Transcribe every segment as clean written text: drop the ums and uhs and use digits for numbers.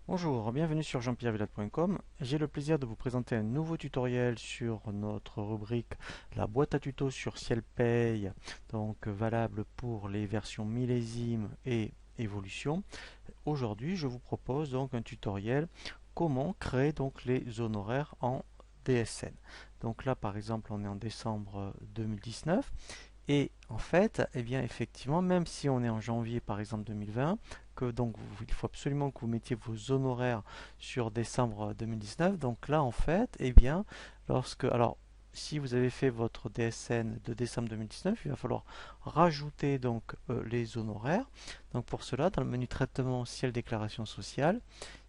Bonjour, bienvenue sur jean-pierre-villade.com. J'ai le plaisir de vous présenter un nouveau tutoriel sur notre rubrique la boîte à tutos sur CielPay, donc valable pour les versions millésime et évolution. Aujourd'hui, je vous propose donc un tutoriel comment créer donc les honoraires en DSN. Donc là, par exemple, on est en décembre 2019. Et en fait, eh bien, effectivement, même si on est en janvier, par exemple, 2020, que donc il faut absolument que vous mettiez vos honoraires sur décembre 2019. Donc là, en fait, eh bien, alors, si vous avez fait votre DSN de décembre 2019, il va falloir rajouter donc les honoraires. Donc pour cela, dans le menu traitement ciel déclaration sociale,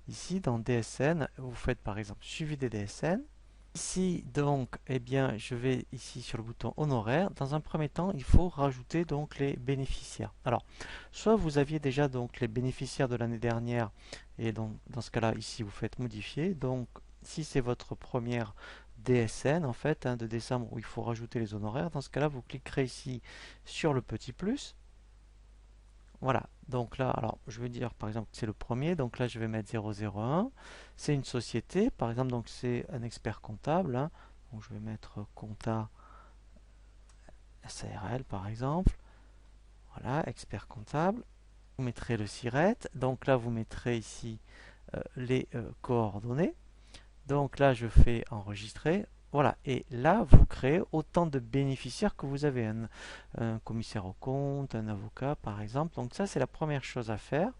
ici dans DSN, vous faites par exemple suivi des DSN. Ici, donc, eh bien, je vais ici sur le bouton honoraire. Dans un premier temps, il faut rajouter donc les bénéficiaires. Alors, soit vous aviez déjà donc les bénéficiaires de l'année dernière, et donc dans ce cas-là, ici, vous faites modifier. Donc, si c'est votre première DSN, en fait, de décembre, où il faut rajouter les honoraires, dans ce cas-là, vous cliquerez ici sur le petit plus. Voilà, donc là, alors je vais dire par exemple que c'est le premier, donc là je vais mettre 001. C'est une société, par exemple, donc c'est un expert comptable, hein. Donc je vais mettre compta SARL par exemple. Voilà, expert comptable. Vous mettrez le SIRET, donc là vous mettrez ici les coordonnées. Donc là je fais enregistrer. Voilà, et là vous créez autant de bénéficiaires que vous avez, un commissaire au compte, un avocat par exemple. Donc ça c'est la première chose à faire.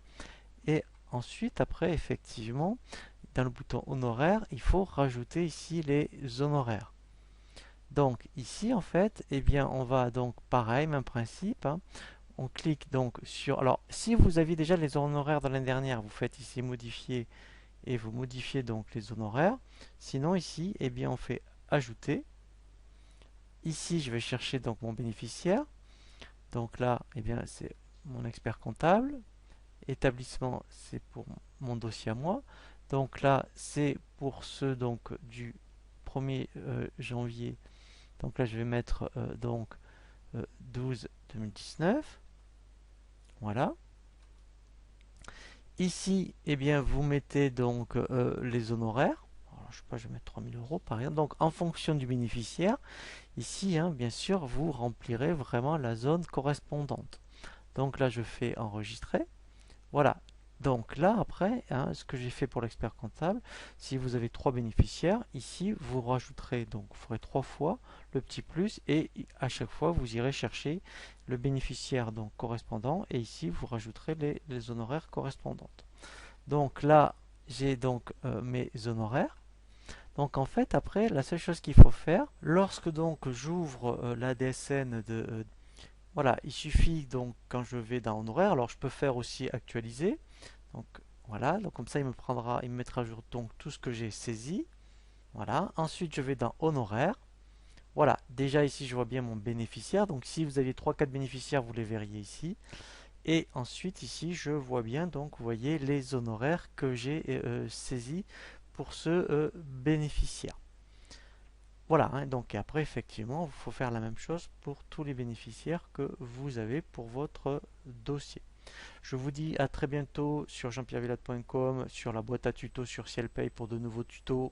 Et ensuite, après, effectivement, dans le bouton honoraire, il faut rajouter ici les honoraires. Donc ici, en fait, eh bien, on va donc pareil, même principe, hein. On clique donc sur. Alors, si vous aviez déjà les honoraires de l'année dernière, vous faites ici modifier et vous modifiez donc les honoraires. Sinon, ici, eh bien, on fait ajouter. Ici, je vais chercher donc mon bénéficiaire. Donc là, eh bien, c'est mon expert comptable. Établissement, c'est pour mon dossier à moi. Donc là, c'est pour ceux donc du 1er janvier. Donc là, je vais mettre donc 12 2019. Voilà. Ici, eh bien, vous mettez donc les honoraires. Alors, je sais pas, je vais mettre 3 000 € par exemple. Donc, en fonction du bénéficiaire, ici, hein, bien sûr, vous remplirez vraiment la zone correspondante. Donc là, je fais enregistrer. Voilà. Donc là, après, hein, ce que j'ai fait pour l'expert comptable, si vous avez 3 bénéficiaires, ici, vous rajouterez, donc vous ferez 3 fois le petit plus et à chaque fois, vous irez chercher le bénéficiaire donc correspondant et ici, vous rajouterez les honoraires correspondantes. Donc là, j'ai donc mes honoraires. Donc en fait, après, la seule chose qu'il faut faire, lorsque donc j'ouvre la DSN voilà, il suffit donc quand je vais dans honoraires, alors je peux faire aussi actualiser. Donc voilà, donc comme ça il me mettra à jour donc tout ce que j'ai saisi. Voilà, ensuite je vais dans honoraires. Voilà, déjà ici je vois bien mon bénéficiaire. Donc si vous aviez trois quatre bénéficiaires, vous les verriez ici. Et ensuite ici je vois bien donc vous voyez les honoraires que j'ai saisis pour ce bénéficiaire. Voilà, hein, donc après effectivement, il faut faire la même chose pour tous les bénéficiaires que vous avez pour votre dossier. Je vous dis à très bientôt sur jean-pierre-villade.com, sur la boîte à tutos sur CielPay pour de nouveaux tutos.